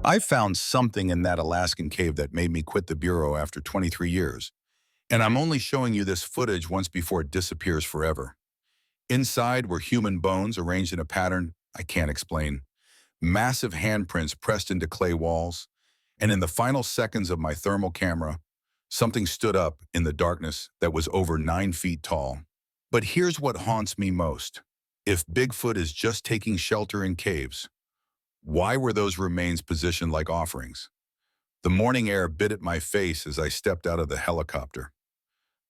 I found something in that Alaskan cave that made me quit the Bureau after 23 years. And I'm only showing you this footage once before it disappears forever. Inside were human bones arranged in a pattern I can't explain, massive handprints pressed into clay walls, and in the final seconds of my thermal camera, something stood up in the darkness that was over 9 feet tall. But here's what haunts me most. If Bigfoot is just taking shelter in caves, why were those remains positioned like offerings? The morning air bit at my face as I stepped out of the helicopter.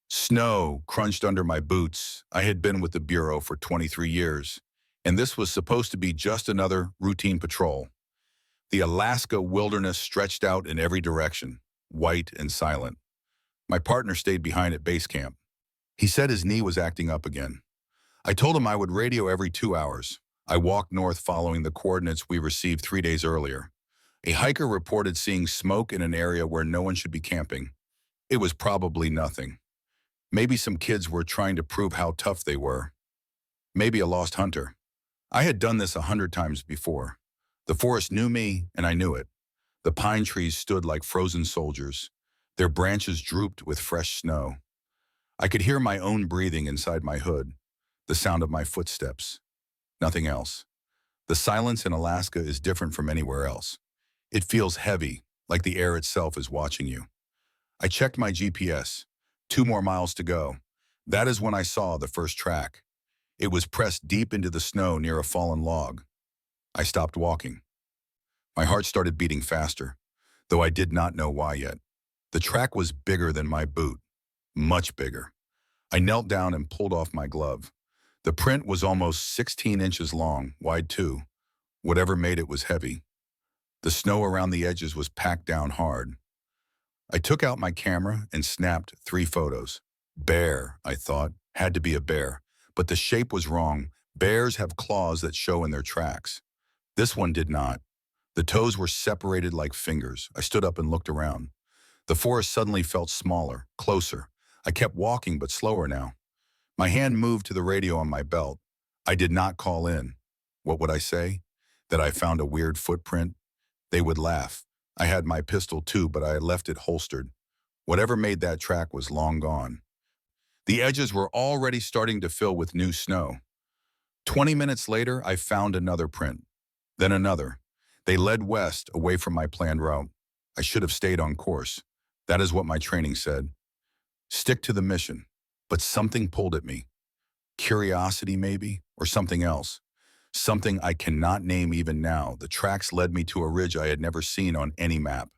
Snow crunched under my boots. I had been with the Bureau for 23 years, and this was supposed to be just another routine patrol. The Alaska wilderness stretched out in every direction, white and silent. My partner stayed behind at base camp. He said his knee was acting up again. I told him I would radio every 2 hours. I walked north following the coordinates we received 3 days earlier. A hiker reported seeing smoke in an area where no one should be camping. It was probably nothing. Maybe some kids were trying to prove how tough they were. Maybe a lost hunter. I had done this 100 times before. The forest knew me, and I knew it. The pine trees stood like frozen soldiers. Their branches drooped with fresh snow. I could hear my own breathing inside my hood, the sound of my footsteps. Nothing else. The silence in Alaska is different from anywhere else. It feels heavy, like the air itself is watching you. I checked my GPS. 2 more miles to go. That is when I saw the first track. It was pressed deep into the snow near a fallen log. I stopped walking. My heart started beating faster, though I did not know why yet. The track was bigger than my boot, much bigger. I knelt down and pulled off my glove. The print was almost 16 inches long, wide too. Whatever made it was heavy. The snow around the edges was packed down hard. I took out my camera and snapped 3 photos. Bear, I thought, had to be a bear, but the shape was wrong. Bears have claws that show in their tracks. This one did not. The toes were separated like fingers. I stood up and looked around. The forest suddenly felt smaller, closer. I kept walking, but slower now. My hand moved to the radio on my belt. I did not call in. What would I say? That I found a weird footprint? They would laugh. I had my pistol too, but I had left it holstered. Whatever made that track was long gone. The edges were already starting to fill with new snow. 20 minutes later, I found another print. Then another. They led west, away from my planned route. I should have stayed on course. That is what my training said. Stick to the mission. But something pulled at me. Curiosity, maybe, or something else. Something I cannot name even now. The tracks led me to a ridge I had never seen on any map.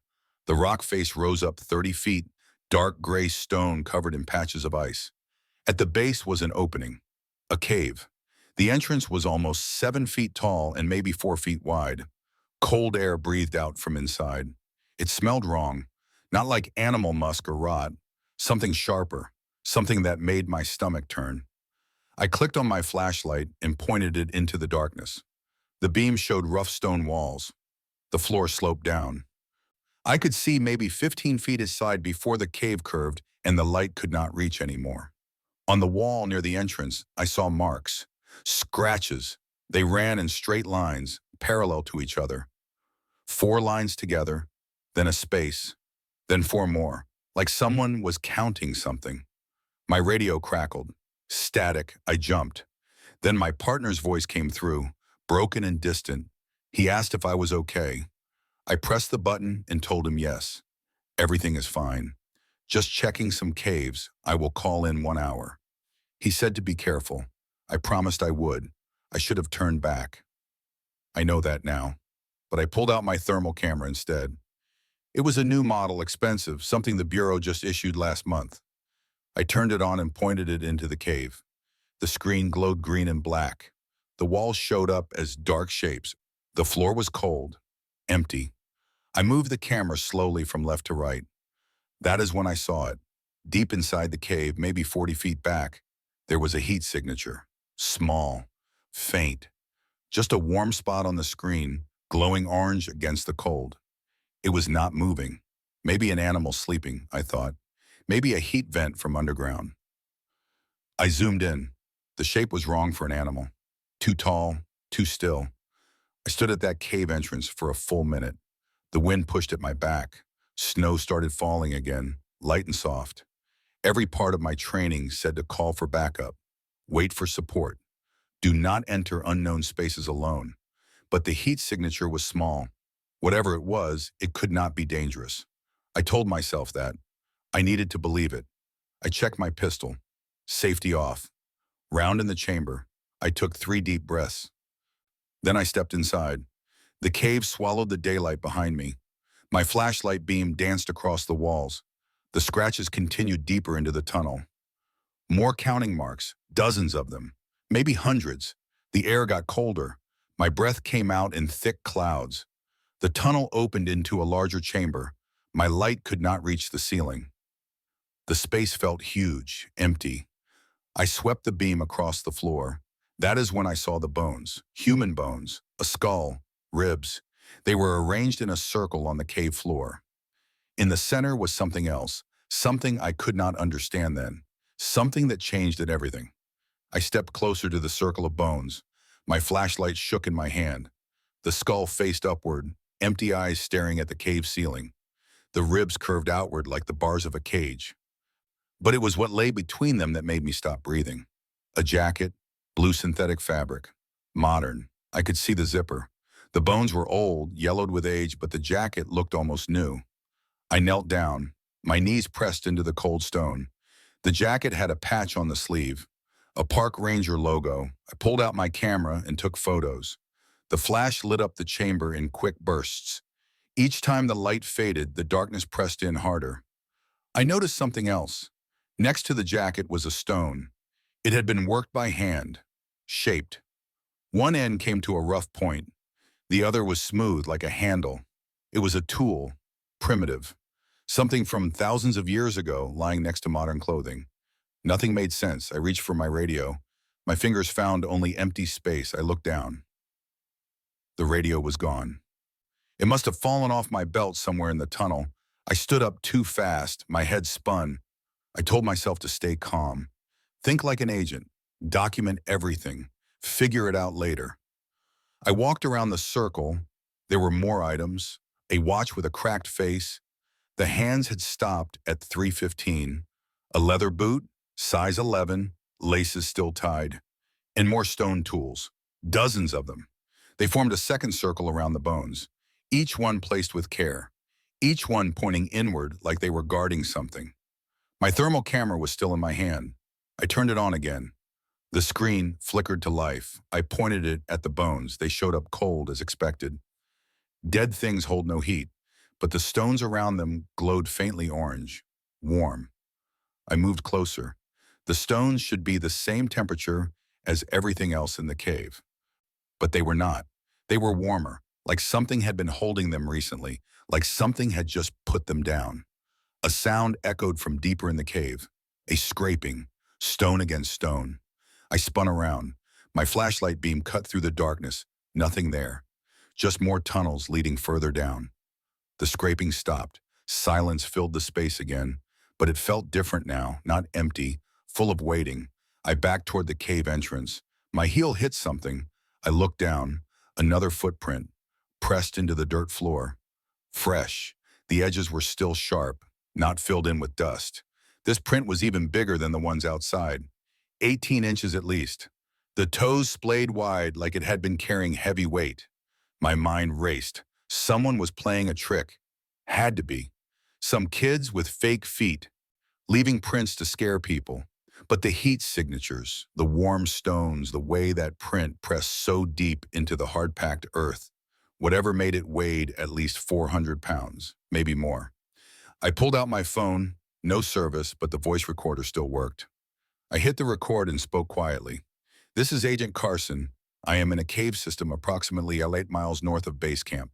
The rock face rose up 30 feet, dark gray stone covered in patches of ice. At the base was an opening, a cave. The entrance was almost 7 feet tall and maybe 4 feet wide. Cold air breathed out from inside. It smelled wrong, not like animal musk or rot, something sharper, something that made my stomach turn. I clicked on my flashlight and pointed it into the darkness. The beam showed rough stone walls. The floor sloped down. I could see maybe 15 feet aside before the cave curved and the light could not reach anymore. On the wall near the entrance, I saw marks, scratches. They ran in straight lines, parallel to each other. 4 lines together, then a space, then 4 more, like someone was counting something. My radio crackled. Static, I jumped. Then my partner's voice came through, broken and distant. He asked if I was okay. I pressed the button and told him yes. Everything is fine. Just checking some caves. I will call in 1 hour. He said to be careful. I promised I would. I should have turned back. I know that now. But I pulled out my thermal camera instead. It was a new model, expensive, something the Bureau just issued last month. I turned it on and pointed it into the cave. The screen glowed green and black. The walls showed up as dark shapes. The floor was cold, empty. I moved the camera slowly from left to right. That is when I saw it. Deep inside the cave, maybe 40 feet back, there was a heat signature. Small, faint. Just a warm spot on the screen, glowing orange against the cold. It was not moving. Maybe an animal sleeping, I thought. Maybe a heat vent from underground. I zoomed in. The shape was wrong for an animal. Too tall, too still. I stood at that cave entrance for a full minute. The wind pushed at my back. Snow started falling again, light and soft. Every part of my training said to call for backup, wait for support, do not enter unknown spaces alone. But the heat signature was small. Whatever it was, it could not be dangerous. I told myself that. I needed to believe it. I checked my pistol. Safety off. Round in the chamber. I took 3 deep breaths. Then I stepped inside. The cave swallowed the daylight behind me. My flashlight beam danced across the walls. The scratches continued deeper into the tunnel. More counting marks, dozens of them, maybe hundreds. The air got colder. My breath came out in thick clouds. The tunnel opened into a larger chamber. My light could not reach the ceiling. The space felt huge, empty. I swept the beam across the floor. That is when I saw the bones, human bones, a skull, ribs. They were arranged in a circle on the cave floor. In the center was something else, something I could not understand then, something that changed at everything. I stepped closer to the circle of bones. My flashlight shook in my hand. The skull faced upward, empty eyes staring at the cave ceiling. The ribs curved outward like the bars of a cage. But it was what lay between them that made me stop breathing. A jacket, blue synthetic fabric. Modern. I could see the zipper. The bones were old, yellowed with age, but the jacket looked almost new. I knelt down. My knees pressed into the cold stone. The jacket had a patch on the sleeve, a park ranger logo. I pulled out my camera and took photos. The flash lit up the chamber in quick bursts. Each time the light faded, the darkness pressed in harder. I noticed something else. Next to the jacket was a stone. It had been worked by hand, shaped. One end came to a rough point. The other was smooth like a handle. It was a tool, primitive. Something from thousands of years ago lying next to modern clothing. Nothing made sense. I reached for my radio. My fingers found only empty space. I looked down. The radio was gone. It must have fallen off my belt somewhere in the tunnel. I stood up too fast. My head spun. I told myself to stay calm. Think like an agent. Document everything. Figure it out later. I walked around the circle. There were more items. A watch with a cracked face. The hands had stopped at 3:15. A leather boot, size 11, laces still tied. And more stone tools. Dozens of them. They formed a second circle around the bones. Each one placed with care. Each one pointing inward like they were guarding something. My thermal camera was still in my hand. I turned it on again. The screen flickered to life. I pointed it at the bones. They showed up cold as expected. Dead things hold no heat, but the stones around them glowed faintly orange, warm. I moved closer. The stones should be the same temperature as everything else in the cave. But they were not. They were warmer, like something had been holding them recently, like something had just put them down. A sound echoed from deeper in the cave, a scraping, stone against stone. I spun around. My flashlight beam cut through the darkness. Nothing there. Just more tunnels leading further down. The scraping stopped. Silence filled the space again, but it felt different now, not empty, full of waiting. I backed toward the cave entrance. My heel hit something. I looked down. Another footprint, pressed into the dirt floor. Fresh. The edges were still sharp, not filled in with dust. This print was even bigger than the ones outside. 18 inches at least. The toes splayed wide like it had been carrying heavy weight. My mind raced. Someone was playing a trick. Had to be. Some kids with fake feet, leaving prints to scare people. But the heat signatures, the warm stones, the way that print pressed so deep into the hard-packed earth, whatever made it weighed at least 400 pounds, maybe more. I pulled out my phone, no service, but the voice recorder still worked. I hit the record and spoke quietly. This is Agent Carson. I am in a cave system approximately 8 miles north of base camp.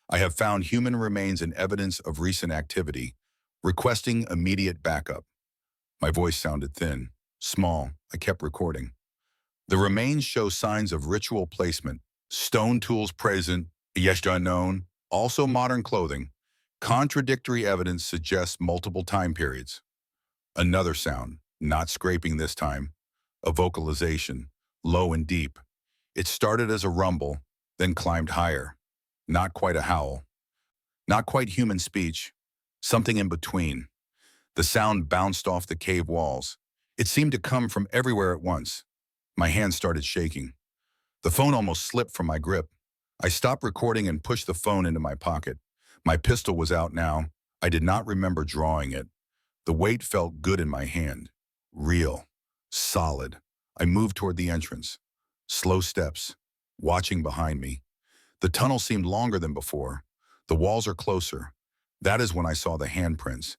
I have found human remains and evidence of recent activity, requesting immediate backup. My voice sounded thin, small. I kept recording. The remains show signs of ritual placement, stone tools present, yet unknown, also modern clothing. Contradictory evidence suggests multiple time periods. Another sound, not scraping this time, a vocalization, low and deep. It started as a rumble, then climbed higher. Not quite a howl. Not quite human speech, something in between. The sound bounced off the cave walls. It seemed to come from everywhere at once. My hand started shaking. The phone almost slipped from my grip. I stopped recording and pushed the phone into my pocket. My pistol was out now. I did not remember drawing it. The weight felt good in my hand. Real. Solid. I moved toward the entrance. Slow steps. Watching behind me. The tunnel seemed longer than before. The walls are closer. That is when I saw the handprints.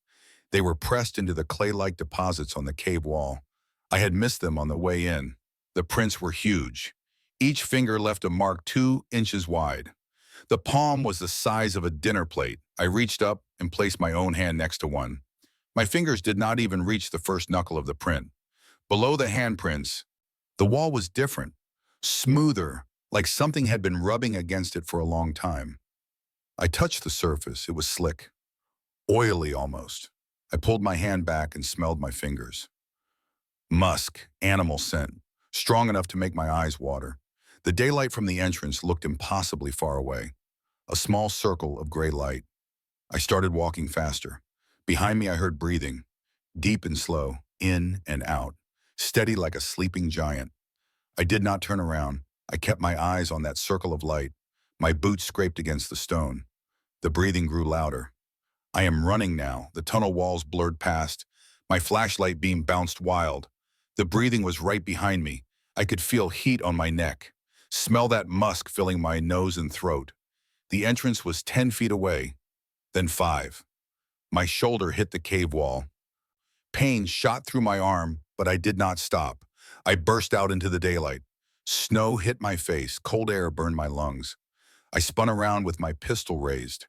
They were pressed into the clay-like deposits on the cave wall. I had missed them on the way in. The prints were huge. Each finger left a mark 2 inches wide. The palm was the size of a dinner plate. I reached up and placed my own hand next to one. My fingers did not even reach the first knuckle of the print. Below the handprints, the wall was different, smoother, like something had been rubbing against it for a long time. I touched the surface. It was slick, oily almost. I pulled my hand back and smelled my fingers. Musk, animal scent, strong enough to make my eyes water. The daylight from the entrance looked impossibly far away, a small circle of gray light. I started walking faster. Behind me I heard breathing, deep and slow, in and out, steady like a sleeping giant. I did not turn around. I kept my eyes on that circle of light. My boots scraped against the stone. The breathing grew louder. I am running now. The tunnel walls blurred past. My flashlight beam bounced wild. The breathing was right behind me. I could feel heat on my neck. Smell that musk filling my nose and throat. The entrance was 10 feet away, then 5. My shoulder hit the cave wall. Pain shot through my arm, but I did not stop. I burst out into the daylight. Snow hit my face. Cold air burned my lungs. I spun around with my pistol raised.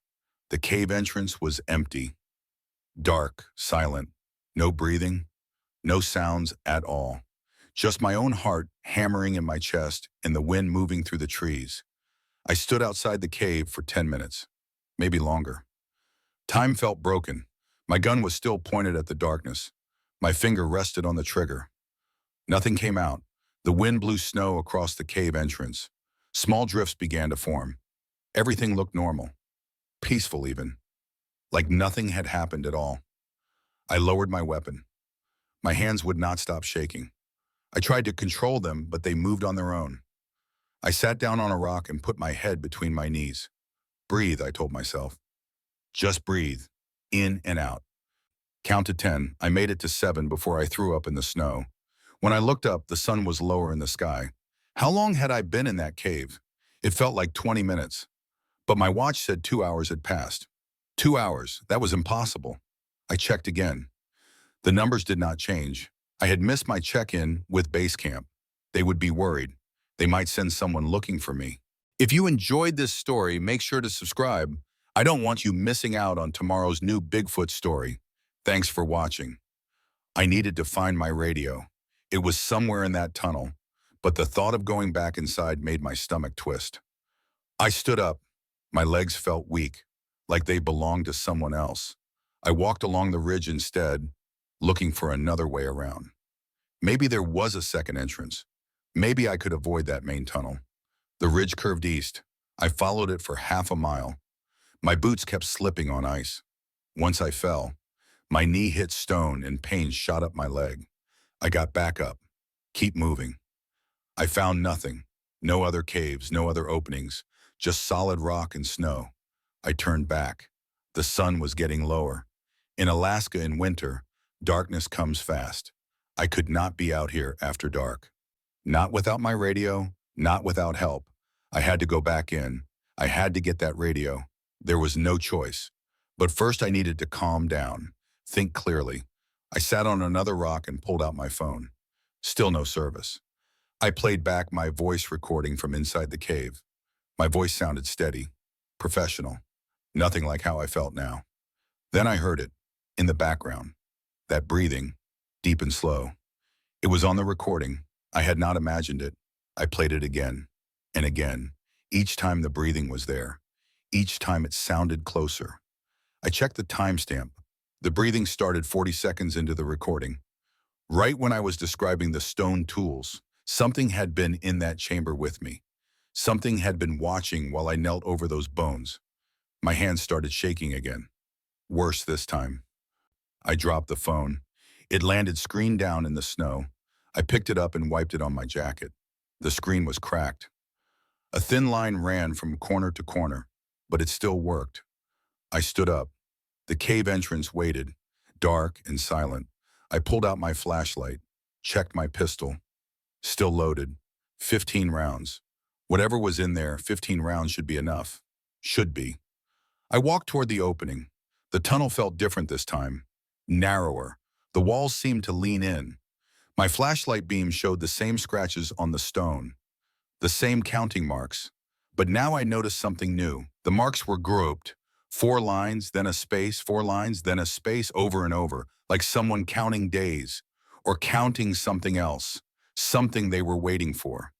The cave entrance was empty. Dark, silent. No breathing. No sounds at all. Just my own heart hammering in my chest and the wind moving through the trees. I stood outside the cave for 10 minutes, maybe longer. Time felt broken. My gun was still pointed at the darkness. My finger rested on the trigger. Nothing came out. The wind blew snow across the cave entrance. Small drifts began to form. Everything looked normal. Peaceful even. Like nothing had happened at all. I lowered my weapon. My hands would not stop shaking. I tried to control them, but they moved on their own. I sat down on a rock and put my head between my knees. Breathe, I told myself. Just breathe, in and out. Count to 10. I made it to 7 before I threw up in the snow. When I looked up, the sun was lower in the sky. How long had I been in that cave? It felt like 20 minutes. But my watch said 2 hours had passed. 2 hours, that was impossible. I checked again. The numbers did not change. I had missed my check-in with base camp. They would be worried. They might send someone looking for me. If you enjoyed this story, make sure to subscribe. I don't want you missing out on tomorrow's new Bigfoot story. Thanks for watching. I needed to find my radio. It was somewhere in that tunnel, but the thought of going back inside made my stomach twist. I stood up. My legs felt weak, like they belonged to someone else. I walked along the ridge instead, looking for another way around. Maybe there was a second entrance. Maybe I could avoid that main tunnel. The ridge curved east. I followed it for half a mile. My boots kept slipping on ice. Once I fell. My knee hit stone and pain shot up my leg. I got back up. Keep moving. I found nothing. No other caves, no other openings, just solid rock and snow. I turned back. The sun was getting lower. In Alaska in winter, darkness comes fast. I could not be out here after dark. Not without my radio, not without help. I had to go back in. I had to get that radio. There was no choice. But first I needed to calm down, think clearly. I sat on another rock and pulled out my phone. Still no service. I played back my voice recording from inside the cave. My voice sounded steady, professional, nothing like how I felt now. Then I heard it, in the background, that breathing, deep and slow. It was on the recording. I had not imagined it. I played it again and again. Each time the breathing was there. Each time it sounded closer. I checked the timestamp. The breathing started 40 seconds into the recording. Right when I was describing the stone tools, something had been in that chamber with me. Something had been watching while I knelt over those bones. My hands started shaking again. Worse this time. I dropped the phone. It landed screen down in the snow. I picked it up and wiped it on my jacket. The screen was cracked. A thin line ran from corner to corner, but it still worked. I stood up. The cave entrance waited, dark and silent. I pulled out my flashlight, checked my pistol. Still loaded. 15 rounds. Whatever was in there, 15 rounds should be enough. Should be. I walked toward the opening. The tunnel felt different this time. Narrower. The walls seemed to lean in. My flashlight beam showed the same scratches on the stone. The same counting marks. But now I noticed something new. The marks were grouped. 4 lines, then a space, 4 lines, then a space, over and over, like someone counting days, or counting something else, something they were waiting for.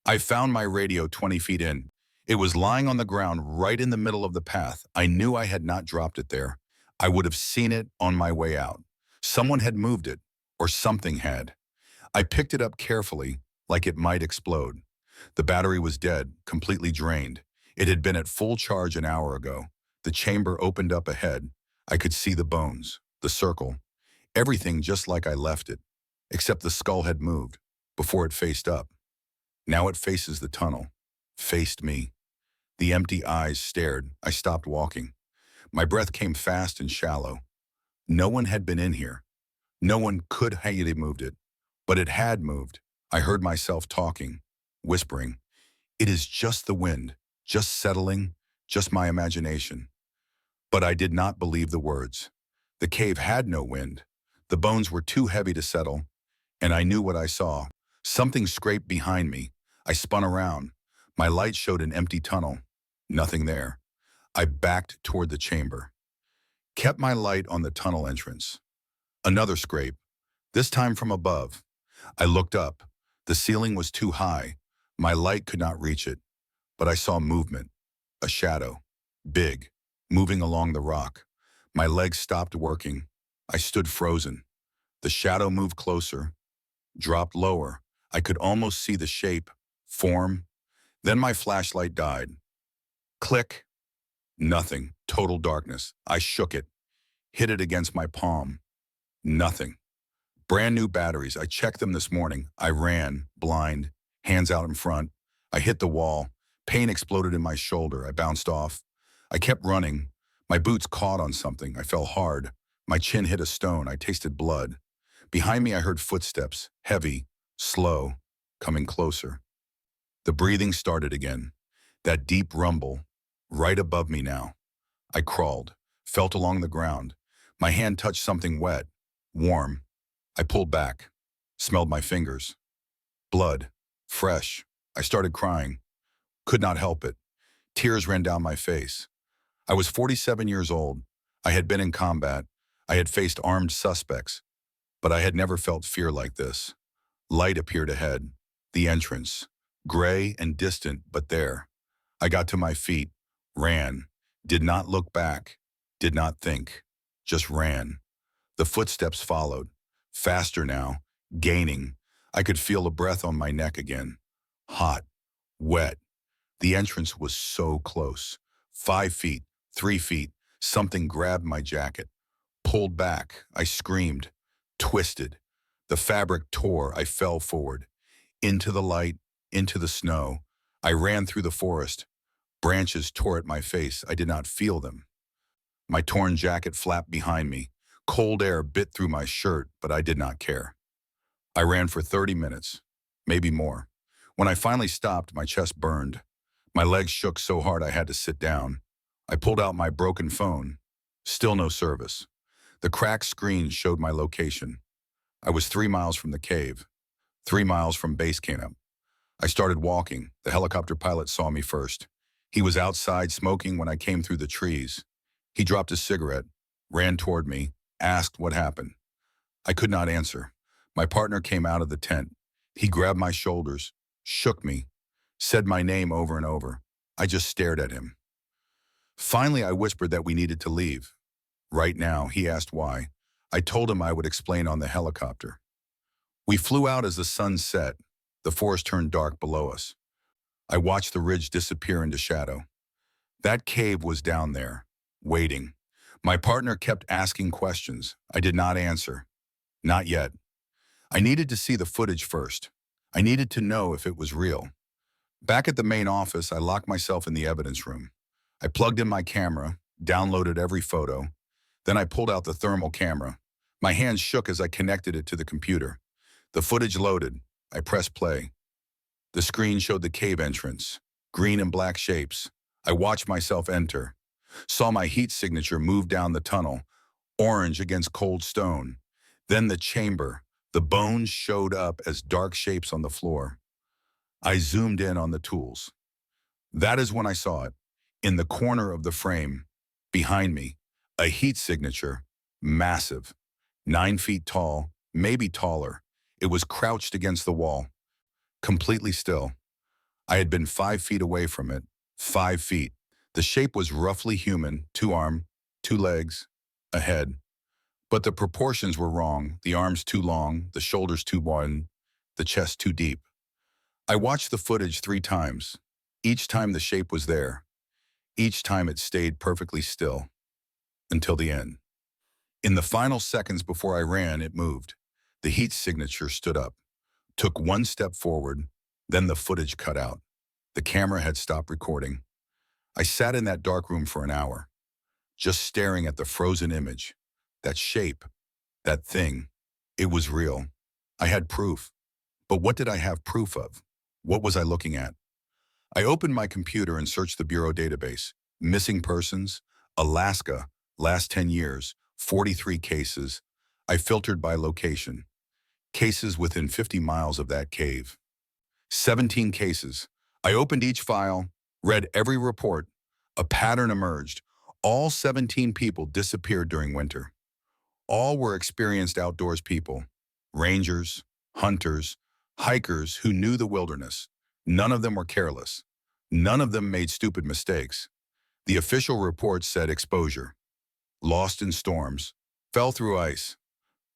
I found my radio 20 feet in. It was lying on the ground right in the middle of the path. I knew I had not dropped it there. I would have seen it on my way out. Someone had moved it, or something had. I picked it up carefully, like it might explode. The battery was dead, completely drained. It had been at full charge an hour ago. The chamber opened up ahead. I could see the bones, the circle, everything just like I left it, except the skull had moved. Before it faced up. Now it faces the tunnel. Faced me. The empty eyes stared. I stopped walking. My breath came fast and shallow. No one had been in here. No one could have moved it. But it had moved. I heard myself talking, whispering. It is just the wind, just settling, just my imagination. But I did not believe the words. The cave had no wind. The bones were too heavy to settle. And I knew what I saw. Something scraped behind me. I spun around. My light showed an empty tunnel. Nothing there. I backed toward the chamber. Kept my light on the tunnel entrance. Another scrape, this time from above. I looked up. The ceiling was too high. My light could not reach it. But I saw movement. A shadow. Big. Moving along the rock. My legs stopped working. I stood frozen. The shadow moved closer. Dropped lower. I could almost see the shape, form. Then my flashlight died. Click. Nothing. Total darkness. I shook it. Hit it against my palm. Nothing. Brand new batteries. I checked them this morning. I ran, blind, hands out in front. I hit the wall. Pain exploded in my shoulder. I bounced off. I kept running. My boots caught on something. I fell hard. My chin hit a stone. I tasted blood. Behind me I heard footsteps, heavy, slow, coming closer. The breathing started again. That deep rumble, right above me now. I crawled, felt along the ground. My hand touched something wet, warm. I pulled back, smelled my fingers. Blood, fresh. I started crying. Could not help it. Tears ran down my face. I was 47 years old. I had been in combat. I had faced armed suspects. But I had never felt fear like this. Light appeared ahead. The entrance. Gray and distant, but there. I got to my feet. Ran. Did not look back. Did not think. Just ran. The footsteps followed. Faster now. Gaining. I could feel a breath on my neck again. Hot. Wet. The entrance was so close. 5 feet. 3 feet. Something grabbed my jacket. Pulled back. I screamed. Twisted. The fabric tore. I fell forward. Into the light. Into the snow. I ran through the forest. Branches tore at my face. I did not feel them. My torn jacket flapped behind me. Cold air bit through my shirt, but I did not care. I ran for 30 minutes. Maybe more. When I finally stopped, my chest burned. My legs shook so hard I had to sit down. I pulled out my broken phone. Still no service. The cracked screen showed my location. I was 3 miles from the cave, 3 miles from base camp. I started walking. The helicopter pilot saw me first. He was outside smoking when I came through the trees. He dropped a cigarette, ran toward me, asked what happened. I could not answer. My partner came out of the tent. He grabbed my shoulders, shook me, said my name over and over. I just stared at him. Finally, I whispered that we needed to leave. Right now, he asked why. I told him I would explain on the helicopter. We flew out as the sun set. The forest turned dark below us. I watched the ridge disappear into shadow. That cave was down there, waiting. My partner kept asking questions. I did not answer. Not yet. I needed to see the footage first. I needed to know if it was real. Back at the main office, I locked myself in the evidence room. I plugged in my camera, downloaded every photo. Then I pulled out the thermal camera. My hands shook as I connected it to the computer. The footage loaded. I pressed play. The screen showed the cave entrance, green and black shapes. I watched myself enter, saw my heat signature move down the tunnel, orange against cold stone. Then the chamber. The bones showed up as dark shapes on the floor. I zoomed in on the tools. That is when I saw it. In the corner of the frame, behind me, a heat signature, massive, 9 feet tall, maybe taller. It was crouched against the wall, completely still. I had been 5 feet away from it, 5 feet. The shape was roughly human, 2 arms, 2 legs, a head. But the proportions were wrong, the arms too long, the shoulders too wide, the chest too deep. I watched the footage 3 times. Each time the shape was there. Each time it stayed perfectly still. Until the end. In the final seconds before I ran, it moved. The heat signature stood up, took 1 step forward, then the footage cut out. The camera had stopped recording. I sat in that dark room for an hour, just staring at the frozen image. That shape, that thing, it was real. I had proof. But what did I have proof of? What was I looking at? I opened my computer and searched the Bureau database. Missing persons, Alaska, last 10 years, 43 cases. I filtered by location. Cases within 50 miles of that cave. 17 cases. I opened each file, read every report. A pattern emerged. All 17 people disappeared during winter. All were experienced outdoors people. Rangers, hunters, hikers who knew the wilderness. None of them were careless. None of them made stupid mistakes. The official report said exposure, lost in storms, fell through ice.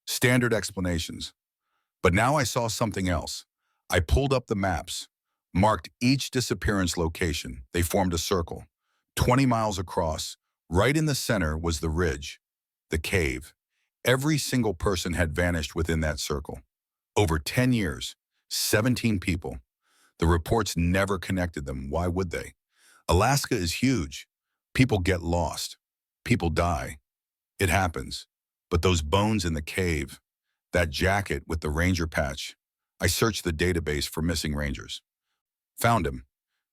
Standard explanations. But now I saw something else. I pulled up the maps, marked each disappearance location. They formed a circle, 20 miles across. Right in the center was the ridge, the cave. Every single person had vanished within that circle. Over 10 years, 17 people. The reports never connected them. Why would they? Alaska is huge. People get lost. People die. It happens. But those bones in the cave, that jacket with the ranger patch, I searched the database for missing rangers. Found him.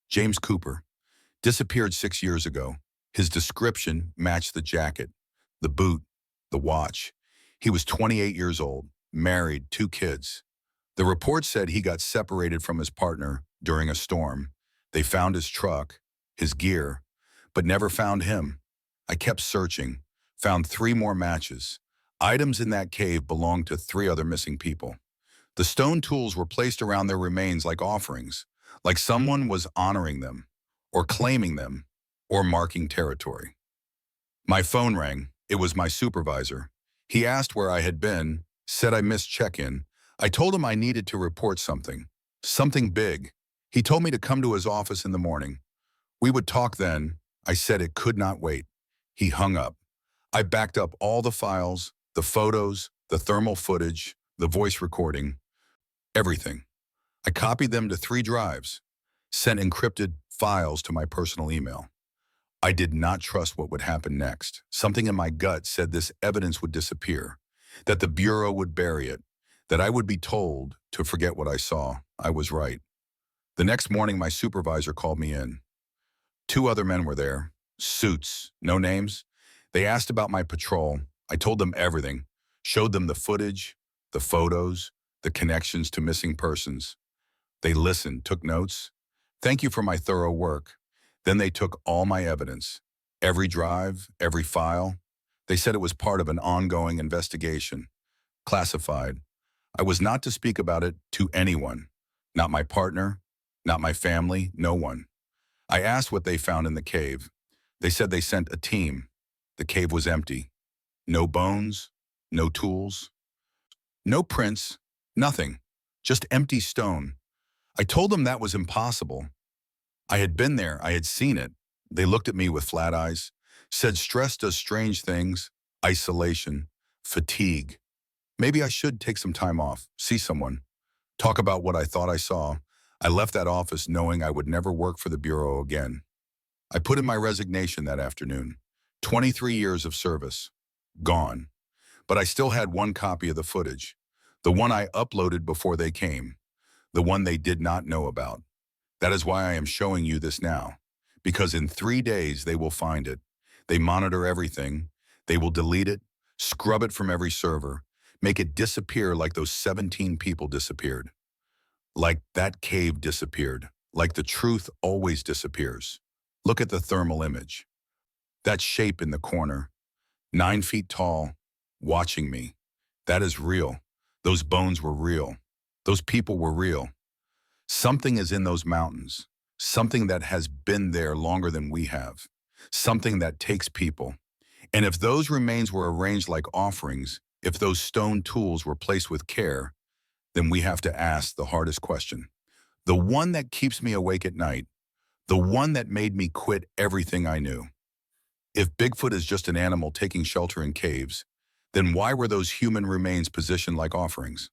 James Cooper. Disappeared 6 years ago. His description matched the jacket, the boot, the watch. He was 28 years old, married, 2 kids. The report said he got separated from his partner during a storm. They found his truck, his gear, but never found him. I kept searching, found 3 more matches. Items in that cave belonged to 3 other missing people. The stone tools were placed around their remains like offerings, like someone was honoring them, or claiming them, or marking territory. My phone rang. It was my supervisor. He asked where I had been, said I missed check-in. I told him I needed to report something big. He told me to come to his office in the morning. We would talk then. I said it could not wait. He hung up. I backed up all the files, the photos, the thermal footage, the voice recording, everything. I copied them to 3 drives, sent encrypted files to my personal email. I did not trust what would happen next. Something in my gut said this evidence would disappear, that the Bureau would bury it, that I would be told to forget what I saw. I was right. The next morning, my supervisor called me in. 2 other men were there, suits, no names. They asked about my patrol. I told them everything, showed them the footage, the photos, the connections to missing persons. They listened, took notes. Thank you for my thorough work. Then they took all my evidence, every drive, every file. They said it was part of an ongoing investigation, classified. I was not to speak about it to anyone, not my partner, not my family, no one. I asked what they found in the cave. They said they sent a team. The cave was empty. No bones, no tools, no prints, nothing, just empty stone. I told them that was impossible. I had been there, I had seen it. They looked at me with flat eyes, said stress does strange things, isolation, fatigue. Maybe I should take some time off, see someone, talk about what I thought I saw. I left that office knowing I would never work for the Bureau again. I put in my resignation that afternoon. 23 years of service. Gone. But I still had one copy of the footage. The one I uploaded before they came. The one they did not know about. That is why I am showing you this now. Because in 3 days they will find it. They monitor everything. They will delete it, scrub it from every server, make it disappear like those 17 people disappeared. Like that cave disappeared. Like the truth always disappears. Look at the thermal image. That shape in the corner. 9 feet tall, watching me. That is real. Those bones were real. Those people were real. Something is in those mountains. Something that has been there longer than we have. Something that takes people. And if those remains were arranged like offerings, if those stone tools were placed with care, then we have to ask the hardest question. The one that keeps me awake at night. The one that made me quit everything I knew. If Bigfoot is just an animal taking shelter in caves, then why were those human remains positioned like offerings?